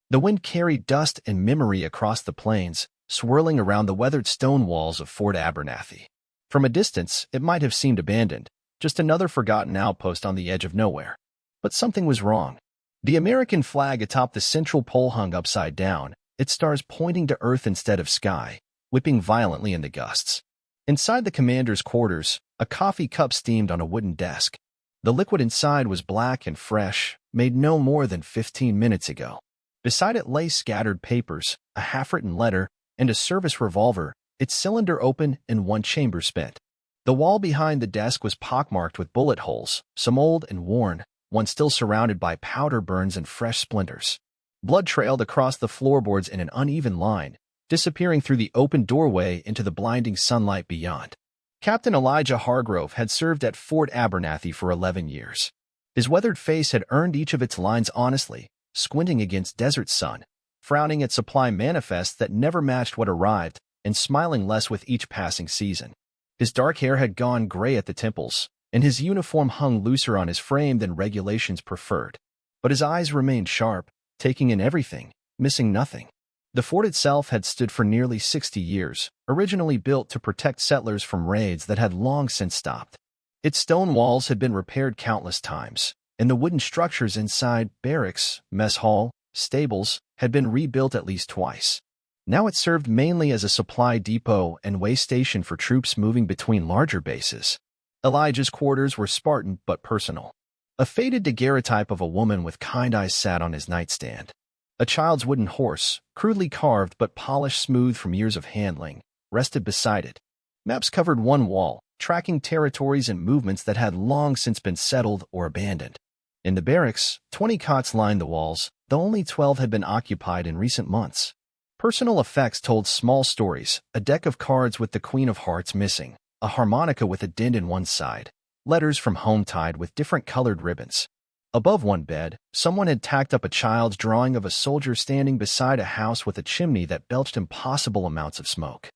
The wind carried dust and memory across the plains, swirling around the weathered stone walls of Fort Abernathy. From a distance, it might have seemed abandoned, just another forgotten outpost on the edge of nowhere. But something was wrong. The American flag atop the central pole hung upside down, its stars pointing to earth instead of sky, whipping violently in the gusts. Inside the commander's quarters, a coffee cup steamed on a wooden desk. The liquid inside was black and fresh, made no more than 15 minutes ago. Beside it lay scattered papers, a half-written letter, and a service revolver, its cylinder open and one chamber spent. The wall behind the desk was pockmarked with bullet holes, some old and worn, one still surrounded by powder burns and fresh splinters. Blood trailed across the floorboards in an uneven line, disappearing through the open doorway into the blinding sunlight beyond. Captain Elijah Hargrove had served at Fort Abernathy for 11 years. His weathered face had earned each of its lines honestly, squinting against desert sun, frowning at supply manifests that never matched what arrived, and smiling less with each passing season. His dark hair had gone gray at the temples, and his uniform hung looser on his frame than regulations preferred. But his eyes remained sharp, taking in everything, missing nothing. The fort itself had stood for nearly 60 years, originally built to protect settlers from raids that had long since stopped. Its stone walls had been repaired countless times, and the wooden structures inside barracks, mess hall, stables had been rebuilt at least twice. Now it served mainly as a supply depot and way station for troops moving between larger bases. Elijah's quarters were Spartan but personal. A faded daguerreotype of a woman with kind eyes sat on his nightstand. A child's wooden horse, crudely carved but polished smooth from years of handling, rested beside it. Maps covered one wall, tracking territories and movements that had long since been settled or abandoned. In the barracks, 20 cots lined the walls, though only 12 had been occupied in recent months. Personal effects told small stories, a deck of cards with the Queen of Hearts missing, a harmonica with a dent in one side, letters from home tied with different colored ribbons. Above one bed, someone had tacked up a child's drawing of a soldier standing beside a house with a chimney that belched impossible amounts of smoke.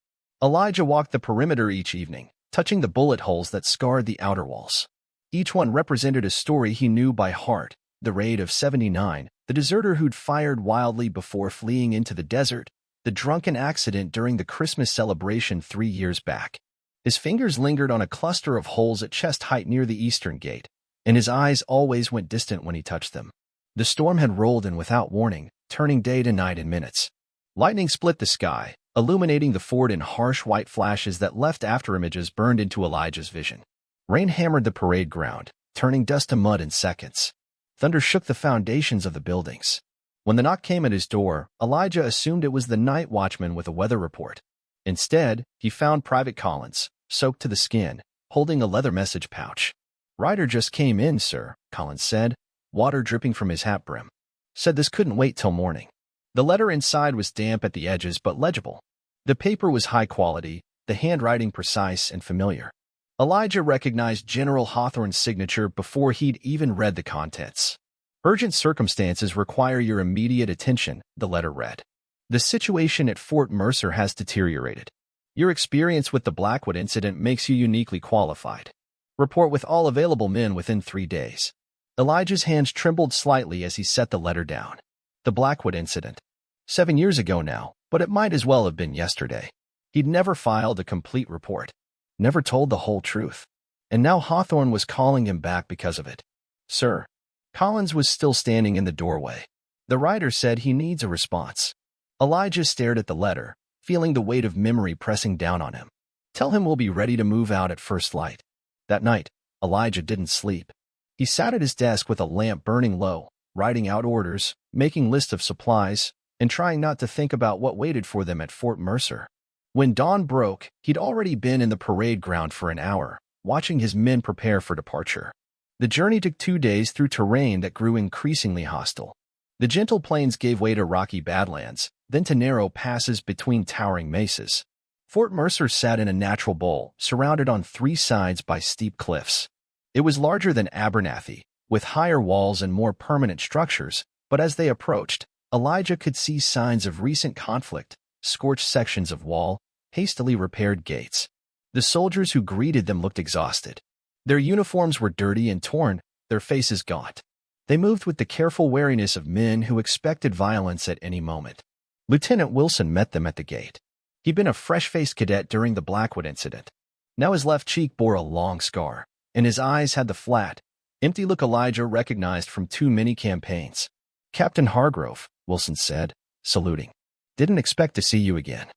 Elijah walked the perimeter each evening, touching the bullet holes that scarred the outer walls. Each one represented a story he knew by heart: the raid of '79, the deserter who'd fired wildly before fleeing into the desert, the drunken accident during the Christmas celebration 3 years back. His fingers lingered on a cluster of holes at chest height near the eastern gate, and his eyes always went distant when he touched them. The storm had rolled in without warning, turning day to night in minutes. Lightning split the sky, illuminating the fort in harsh white flashes that left afterimages burned into Elijah's vision. Rain hammered the parade ground, turning dust to mud in seconds. Thunder shook the foundations of the buildings. When the knock came at his door, Elijah assumed it was the night watchman with a weather report. Instead, he found Private Collins, soaked to the skin, holding a leather message pouch. "Ryder just came in, sir," Collins said, water dripping from his hat brim. "Said this couldn't wait till morning." The letter inside was damp at the edges but legible. The paper was high quality, the handwriting precise and familiar. Elijah recognized General Hawthorne's signature before he'd even read the contents. "Urgent circumstances require your immediate attention," the letter read. "The situation at Fort Mercer has deteriorated. Your experience with the Blackwood incident makes you uniquely qualified. Report with all available men within 3 days." Elijah's hands trembled slightly as he set the letter down. The Blackwood incident. 7 years ago now, but it might as well have been yesterday. He'd never filed a complete report, never told the whole truth. And now Hawthorne was calling him back because of it. "Sir." Collins was still standing in the doorway. "The writer said he needs a response." Elijah stared at the letter, feeling the weight of memory pressing down on him. "Tell him we'll be ready to move out at first light." That night, Elijah didn't sleep. He sat at his desk with a lamp burning low, writing out orders, making lists of supplies, and trying not to think about what waited for them at Fort Mercer. When dawn broke, he'd already been in the parade ground for an hour, watching his men prepare for departure. The journey took 2 days through terrain that grew increasingly hostile. The gentle plains gave way to rocky badlands, then to narrow passes between towering mesas. Fort Mercer sat in a natural bowl, surrounded on 3 sides by steep cliffs. It was larger than Abernathy, with higher walls and more permanent structures, but as they approached, Elijah could see signs of recent conflict: scorched sections of wall, hastily repaired gates. The soldiers who greeted them looked exhausted. Their uniforms were dirty and torn, their faces gaunt. They moved with the careful wariness of men who expected violence at any moment. Lieutenant Wilson met them at the gate. He'd been a fresh-faced cadet during the Blackwood incident. Now his left cheek bore a long scar, and his eyes had the flat, empty look Elijah recognized from too many campaigns. "Captain Hargrove," Wilson said, saluting. "Didn't expect to see you again."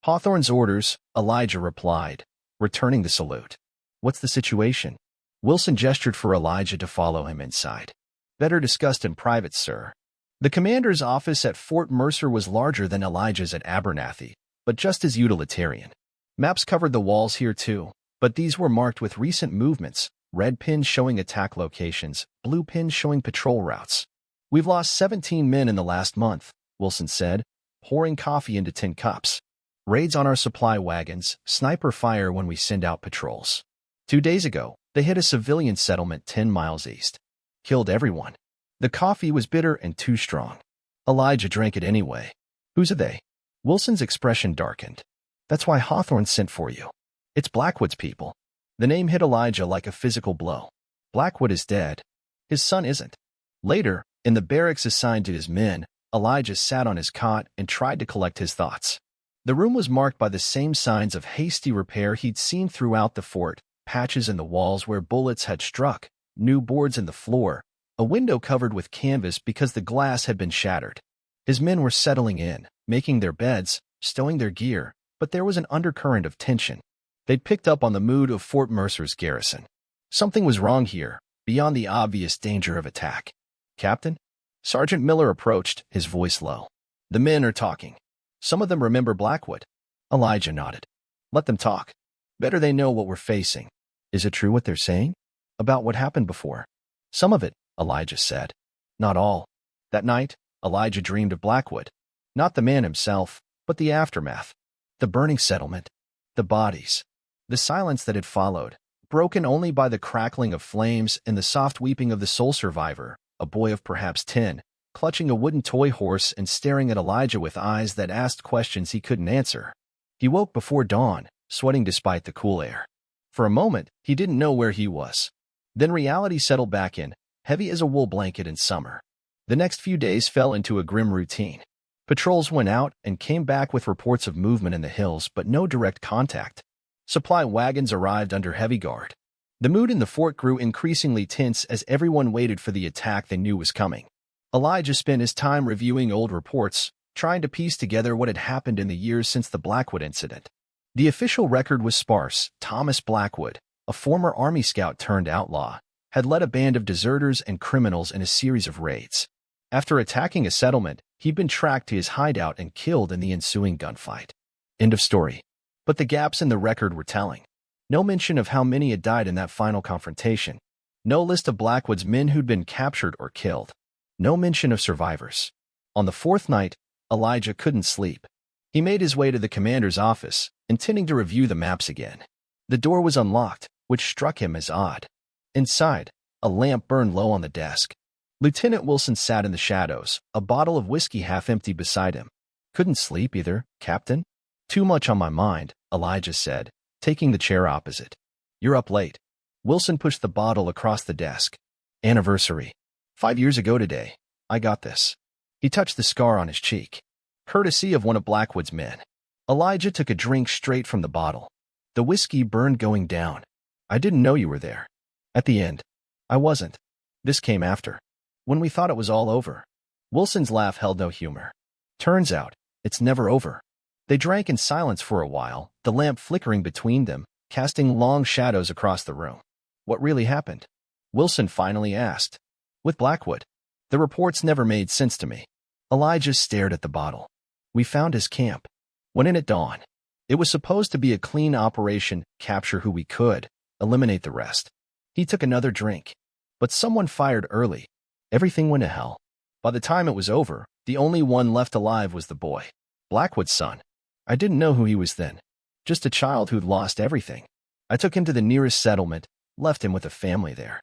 "Hawthorne's orders," Elijah replied, returning the salute. "What's the situation?" Wilson gestured for Elijah to follow him inside. "Better discussed in private, sir." The commander's office at Fort Mercer was larger than Elijah's at Abernathy, but just as utilitarian. Maps covered the walls here too, but these were marked with recent movements, red pins showing attack locations, blue pins showing patrol routes. "We've lost 17 men in the last month," Wilson said, pouring coffee into tin cups. "Raids on our supply wagons, sniper fire when we send out patrols. 2 days ago, they hit a civilian settlement 10 miles east. Killed everyone." The coffee was bitter and too strong. Elijah drank it anyway. "Who's they?" Wilson's expression darkened. "That's why Hawthorne sent for you. It's Blackwood's people." The name hit Elijah like a physical blow. Blackwood is dead. His son isn't. Later, in the barracks assigned to his men, Elijah sat on his cot and tried to collect his thoughts. The room was marked by the same signs of hasty repair he'd seen throughout the fort, patches in the walls where bullets had struck, new boards in the floor, a window covered with canvas because the glass had been shattered. His men were settling in, making their beds, stowing their gear, but there was an undercurrent of tension. They'd picked up on the mood of Fort Mercer's garrison. Something was wrong here, beyond the obvious danger of attack. "Captain?" Sergeant Miller approached, his voice low. "The men are talking. Some of them remember Blackwood." Elijah nodded. "Let them talk. Better they know what we're facing." "Is it true what they're saying? About what happened before?" "Some of it," Elijah said. "Not all." That night, Elijah dreamed of Blackwood. Not the man himself, but the aftermath. The burning settlement. The bodies. The silence that had followed, broken only by the crackling of flames and the soft weeping of the sole survivor, a boy of perhaps 10, clutching a wooden toy horse and staring at Elijah with eyes that asked questions he couldn't answer. He woke before dawn, sweating despite the cool air. For a moment, he didn't know where he was. Then reality settled back in, heavy as a wool blanket in summer. The next few days fell into a grim routine. Patrols went out and came back with reports of movement in the hills, but no direct contact. Supply wagons arrived under heavy guard. The mood in the fort grew increasingly tense as everyone waited for the attack they knew was coming. Elijah spent his time reviewing old reports, trying to piece together what had happened in the years since the Blackwood incident. The official record was sparse. Thomas Blackwood, a former Army scout turned outlaw, had led a band of deserters and criminals in a series of raids. After attacking a settlement, he'd been tracked to his hideout and killed in the ensuing gunfight. End of story. But the gaps in the record were telling. No mention of how many had died in that final confrontation. No list of Blackwood's men who'd been captured or killed. No mention of survivors. On the fourth night, Elijah couldn't sleep. He made his way to the commander's office, intending to review the maps again. The door was unlocked, which struck him as odd. Inside, a lamp burned low on the desk. Lieutenant Wilson sat in the shadows, a bottle of whiskey half empty beside him. "Couldn't sleep either, Captain?" "Too much on my mind," Elijah said, taking the chair opposite. "You're up late." Wilson pushed the bottle across the desk. "Anniversary. 5 years ago today. I got this." He touched the scar on his cheek. "Courtesy of one of Blackwood's men." Elijah took a drink straight from the bottle. The whiskey burned going down. "I didn't know you were there." "At the end. I wasn't. This came after. When we thought it was all over." Wilson's laugh held no humor. "Turns out, it's never over." They drank in silence for a while, the lamp flickering between them, casting long shadows across the room. "What really happened?" Wilson finally asked. "With Blackwood. The reports never made sense to me." Elijah stared at the bottle. "We found his camp. Went in at dawn. It was supposed to be a clean operation, capture who we could, eliminate the rest." He took another drink. "But someone fired early. Everything went to hell. By the time it was over, the only one left alive was the boy. Blackwood's son. I didn't know who he was then. Just a child who'd lost everything. I took him to the nearest settlement, left him with a family there."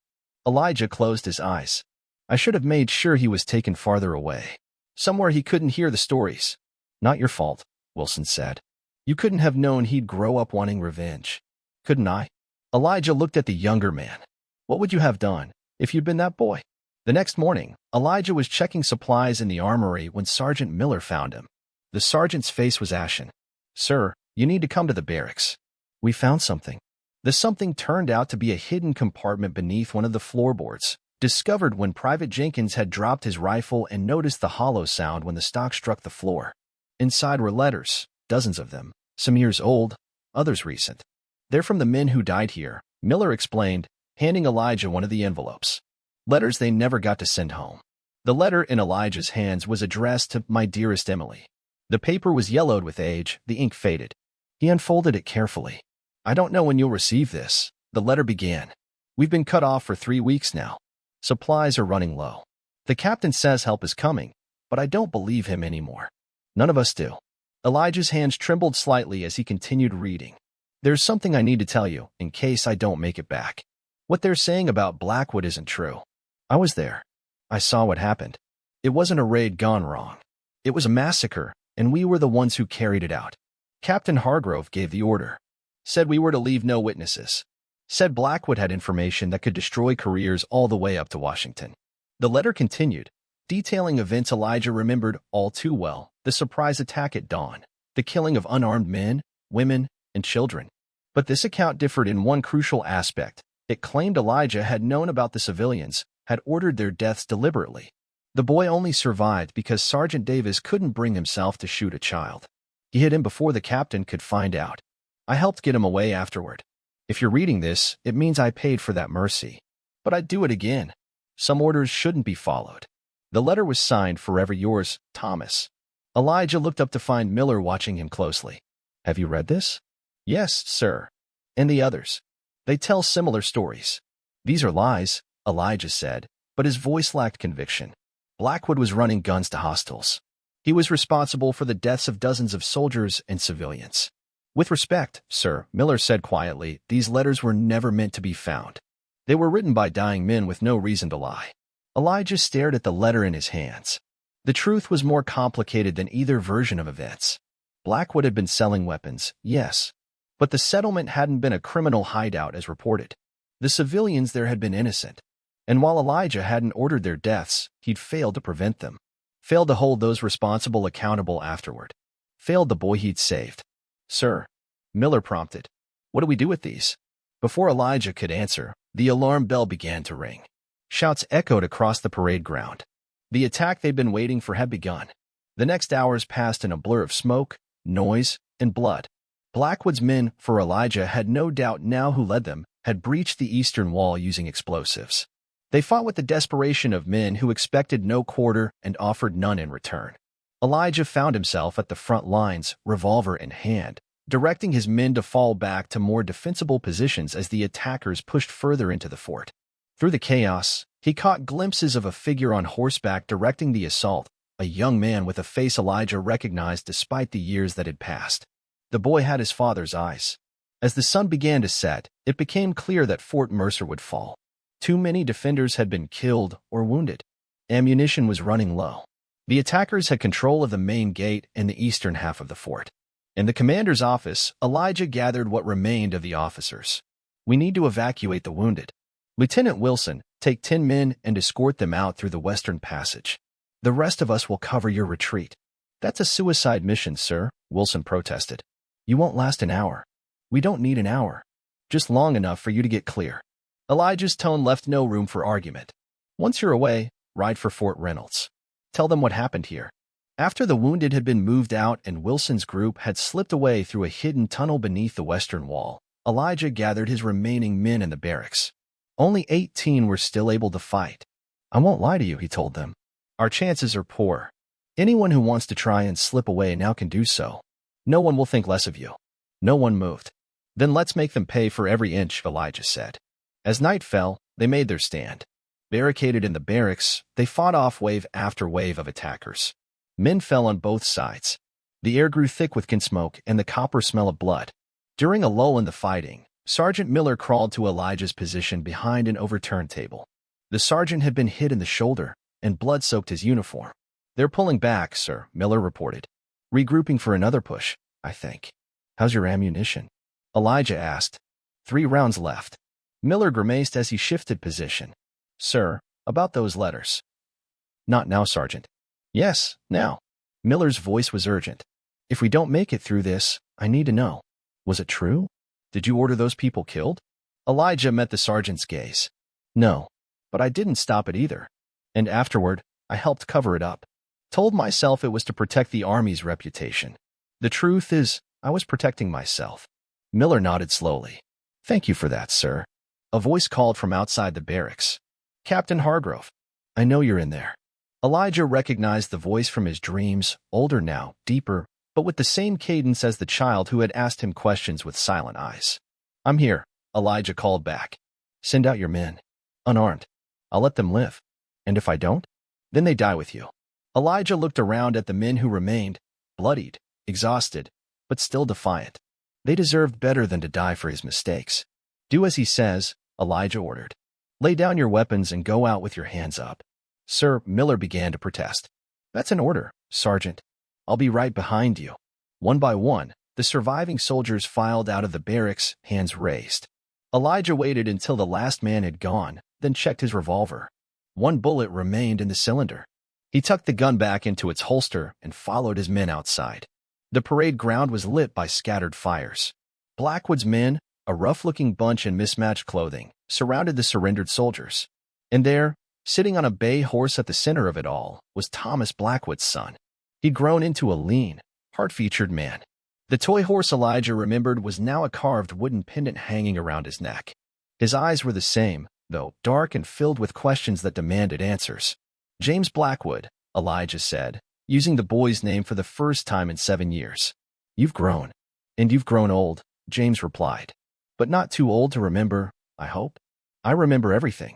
Elijah closed his eyes. "I should have made sure he was taken farther away. Somewhere he couldn't hear the stories." "Not your fault," Wilson said. "You couldn't have known he'd grow up wanting revenge." "Couldn't I?" Elijah looked at the younger man. "What would you have done if you'd been that boy?" The next morning, Elijah was checking supplies in the armory when Sergeant Miller found him. The sergeant's face was ashen. "Sir, you need to come to the barracks. We found something." The something turned out to be a hidden compartment beneath one of the floorboards, discovered when Private Jenkins had dropped his rifle and noticed the hollow sound when the stock struck the floor. Inside were letters, dozens of them, some years old, others recent. "They're from the men who died here," Miller explained, handing Elijah one of the envelopes. Letters they never got to send home. The letter in Elijah's hands was addressed to "My dearest Emily." The paper was yellowed with age, the ink faded. He unfolded it carefully. "I don't know when you'll receive this," the letter began. "We've been cut off for 3 weeks now. Supplies are running low. The captain says help is coming, but I don't believe him anymore. None of us do." Elijah's hands trembled slightly as he continued reading. "There's something I need to tell you, in case I don't make it back. What they're saying about Blackwood isn't true. I was there. I saw what happened. It wasn't a raid gone wrong. It was a massacre, and we were the ones who carried it out. Captain Hargrove gave the order. Said we were to leave no witnesses. Said Blackwood had information that could destroy careers all the way up to Washington." The letter continued, detailing events Elijah remembered all too well: the surprise attack at dawn, the killing of unarmed men, women, and children. But this account differed in one crucial aspect. It claimed Elijah had known about the civilians, had ordered their deaths deliberately. The boy only survived because Sergeant Davis couldn't bring himself to shoot a child. He hit him before the captain could find out. I helped get him away afterward. If you're reading this, it means I paid for that mercy. But I'd do it again. Some orders shouldn't be followed. The letter was signed, "Forever yours, Thomas." Elijah looked up to find Miller watching him closely. "Have you read this?" "Yes, sir." "And the others?" "They tell similar stories." "These are lies," Elijah said, but his voice lacked conviction. Blackwood was running guns to hostiles. He was responsible for the deaths of dozens of soldiers and civilians. "With respect, sir," Miller said quietly, "these letters were never meant to be found. They were written by dying men with no reason to lie." Elijah stared at the letter in his hands. The truth was more complicated than either version of events. Blackwood had been selling weapons, yes, but the settlement hadn't been a criminal hideout as reported. The civilians there had been innocent. And while Elijah hadn't ordered their deaths, he'd failed to prevent them. Failed to hold those responsible accountable afterward. Failed the boy he'd saved. "Sir," Miller prompted, "what do we do with these?" Before Elijah could answer, the alarm bell began to ring. Shouts echoed across the parade ground. The attack they'd been waiting for had begun. The next hours passed in a blur of smoke, noise, and blood. Blackwood's men, for Elijah had no doubt now who led them, had breached the eastern wall using explosives. They fought with the desperation of men who expected no quarter and offered none in return. Elijah found himself at the front lines, revolver in hand, directing his men to fall back to more defensible positions as the attackers pushed further into the fort. Through the chaos, he caught glimpses of a figure on horseback directing the assault, a young man with a face Elijah recognized despite the years that had passed. The boy had his father's eyes. As the sun began to set, it became clear that Fort Mercer would fall. Too many defenders had been killed or wounded. Ammunition was running low. The attackers had control of the main gate and the eastern half of the fort. In the commander's office, Elijah gathered what remained of the officers. "We need to evacuate the wounded. Lieutenant Wilson, take 10 men and escort them out through the western passage. The rest of us will cover your retreat." "That's a suicide mission, sir," Wilson protested. "You won't last an hour. We don't need an hour. Just long enough for you to get clear." Elijah's tone left no room for argument. "Once you're away, ride for Fort Reynolds. Tell them what happened here." After the wounded had been moved out and Wilson's group had slipped away through a hidden tunnel beneath the western wall, Elijah gathered his remaining men in the barracks. Only 18 were still able to fight. "I won't lie to you," he told them. "Our chances are poor. Anyone who wants to try and slip away now can do so. No one will think less of you." No one moved. "Then let's make them pay for every inch," Elijah said. As night fell, they made their stand. Barricaded in the barracks, they fought off wave after wave of attackers. Men fell on both sides. The air grew thick with smoke and the copper smell of blood. During a lull in the fighting, Sergeant Miller crawled to Elijah's position behind an overturned table. The sergeant had been hit in the shoulder, and blood soaked his uniform. "They're pulling back, sir," Miller reported. "Regrouping for another push, I think." "How's your ammunition?" Elijah asked. 3 rounds left." Miller grimaced as he shifted position. "Sir, About those letters. Not now, Sergeant. Yes, now. Miller's voice was urgent. If we don't make it through this, I need to know. Was it true? Did you order those people killed? Elijah met the sergeant's gaze. No, but I didn't stop it either. And afterward, I helped cover it up. Told myself it was to protect the Army's reputation. The truth is, I was protecting myself. Miller nodded slowly. Thank you for that, sir. A voice called from outside the barracks. Captain Hargrove. I know you're in there. Elijah recognized the voice from his dreams, older now, deeper, but with the same cadence as the child who had asked him questions with silent eyes. I'm here, Elijah called back. Send out your men. Unarmed. I'll let them live. And if I don't, then they die with you. Elijah looked around at the men who remained, bloodied, exhausted, but still defiant. They deserved better than to die for his mistakes. Do as he says, Elijah ordered. Lay down your weapons and go out with your hands up. Sir, Miller began to protest. That's an order, Sergeant. I'll be right behind you. One by one, the surviving soldiers filed out of the barracks, hands raised. Elijah waited until the last man had gone, then checked his revolver. One bullet remained in the cylinder. He tucked the gun back into its holster and followed his men outside. The parade ground was lit by scattered fires. Blackwood's men, a rough-looking bunch in mismatched clothing, surrounded the surrendered soldiers. And there, sitting on a bay horse at the center of it all, was Thomas Blackwood's son. He'd grown into a lean, hard-featured man. The toy horse Elijah remembered was now a carved wooden pendant hanging around his neck. His eyes were the same, though dark and filled with questions that demanded answers. James Blackwood, Elijah said, using the boy's name for the first time in 7 years. You've grown. And you've grown old, James replied. But not too old to remember, I hope. I remember everything.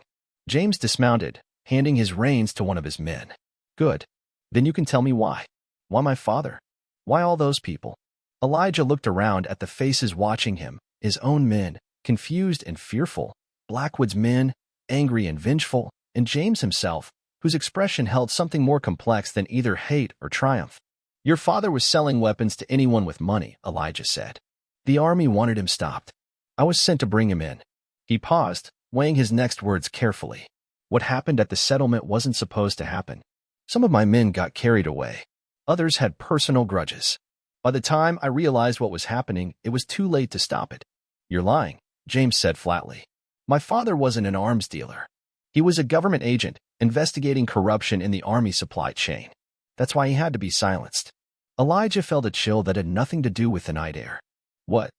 James dismounted, handing his reins to one of his men. Good. Then you can tell me why. Why my father? Why all those people? Elijah looked around at the faces watching him, his own men, confused and fearful, Blackwood's men, angry and vengeful, and James himself, whose expression held something more complex than either hate or triumph. Your father was selling weapons to anyone with money, Elijah said. The Army wanted him stopped. I was sent to bring him in. He paused, weighing his next words carefully. What happened at the settlement wasn't supposed to happen. Some of my men got carried away. Others had personal grudges. By the time I realized what was happening, it was too late to stop it. You're lying, James said flatly. My father wasn't an arms dealer. He was a government agent, investigating corruption in the Army supply chain. That's why he had to be silenced. Elijah felt a chill that had nothing to do with the night air. What?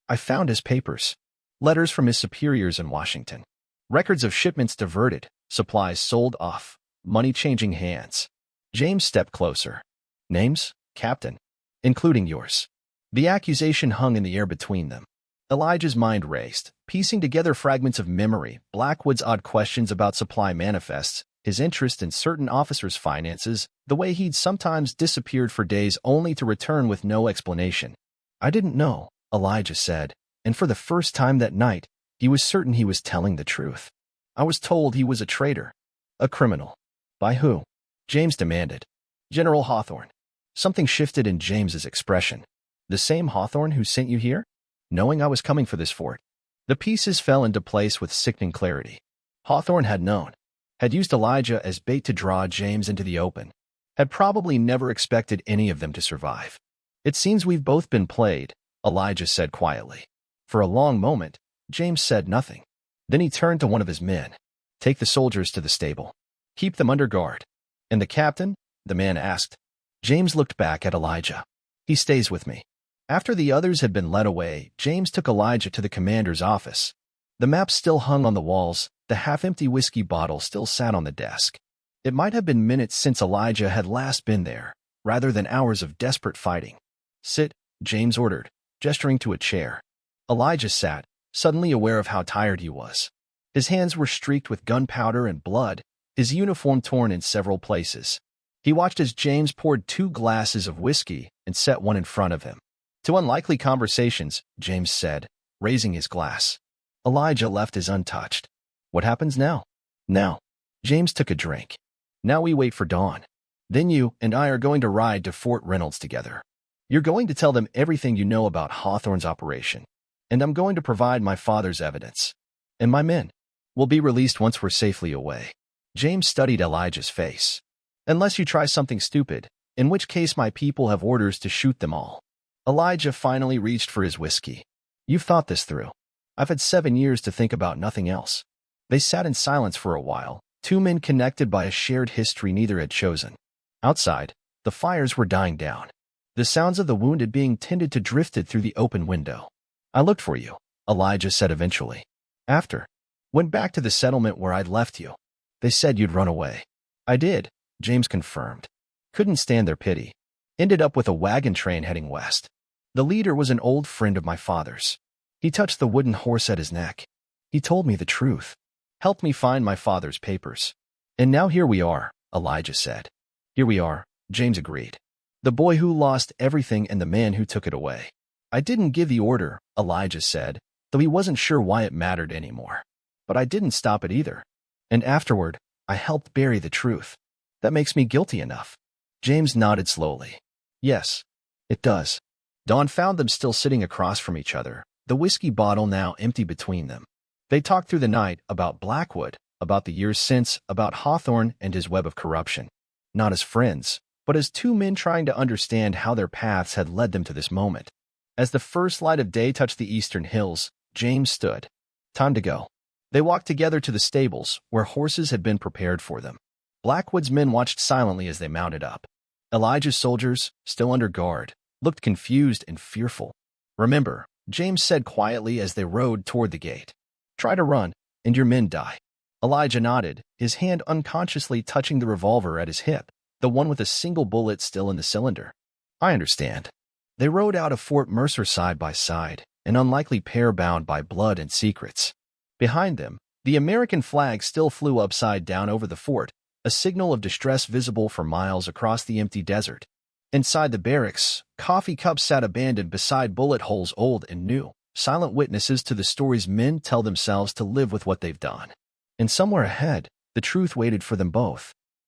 I found his papers. Letters from his superiors in Washington. Records of shipments diverted, supplies sold off, money changing hands. James stepped closer. Names? Captain. Including yours. The accusation hung in the air between them. Elijah's mind raced, piecing together fragments of memory, Blackwood's odd questions about supply manifests, his interest in certain officers' finances, the way he'd sometimes disappeared for days only to return with no explanation. I didn't know, Elijah said, and for the first time that night, he was certain he was telling the truth. I was told he was a traitor. A criminal. By who? James demanded. General Hawthorne. Something shifted in James's expression. The same Hawthorne who sent you here? Knowing I was coming for this fort. The pieces fell into place with sickening clarity. Hawthorne had known. Had used Elijah as bait to draw James into the open. Had probably never expected any of them to survive. It seems we've both been played, Elijah said quietly. For a long moment, James said nothing. Then he turned to one of his men. Take the soldiers to the stable. Keep them under guard. And the captain? The man asked. James looked back at Elijah. He stays with me. After the others had been led away, James took Elijah to the commander's office. The map still hung on the walls, the half-empty whiskey bottle still sat on the desk. It might have been minutes since Elijah had last been there, rather than hours of desperate fighting. Sit, James ordered, gesturing to a chair. Elijah sat, suddenly aware of how tired he was. His hands were streaked with gunpowder and blood, his uniform torn in several places. He watched as James poured 2 glasses of whiskey and set one in front of him. To unlikely conversations, James said, raising his glass. Elijah left his untouched. What happens now? Now. James took a drink. Now we wait for dawn. Then you and I are going to ride to Fort Reynolds together. You're going to tell them everything you know about Hawthorne's operation. And I'm going to provide my father's evidence. And my men will be released once we're safely away. James studied Elijah's face. Unless you try something stupid, in which case my people have orders to shoot them all. Elijah finally reached for his whiskey. You've thought this through. I've had 7 years to think about nothing else. They sat in silence for a while, two men connected by a shared history neither had chosen. Outside, the fires were dying down. The sounds of the wounded being tended to drifted through the open window. I looked for you, Elijah said eventually. Went back to the settlement where I'd left you. They said you'd run away. I did, James confirmed. Couldn't stand their pity. Ended up with a wagon train heading west. The leader was an old friend of my father's. He touched the wooden horse at his neck. He told me the truth. Helped me find my father's papers. And now here we are, Elijah said. Here we are, James agreed. The boy who lost everything and the man who took it away. I didn't give the order, Elijah said, though he wasn't sure why it mattered anymore. But I didn't stop it either. And afterward, I helped bury the truth. That makes me guilty enough. James nodded slowly. Yes, it does. Dawn found them still sitting across from each other, the whiskey bottle now empty between them. They talked through the night about Blackwood, about the years since, about Hawthorne and his web of corruption. Not as friends, but as two men trying to understand how their paths had led them to this moment. As the first light of day touched the eastern hills, James stood. Time to go. They walked together to the stables, where horses had been prepared for them. Blackwood's men watched silently as they mounted up. Elijah's soldiers, still under guard, looked confused and fearful. Remember, James said quietly as they rode toward the gate. Try to run, and your men die. Elijah nodded, his hand unconsciously touching the revolver at his hip, the one with a single bullet still in the cylinder. I understand. They rode out of Fort Mercer side by side, an unlikely pair bound by blood and secrets. Behind them, the American flag still flew upside down over the fort, a signal of distress visible for miles across the empty desert. Inside the barracks, coffee cups sat abandoned beside bullet holes old and new, silent witnesses to the stories men tell themselves to live with what they've done. And somewhere ahead, the truth waited for them both.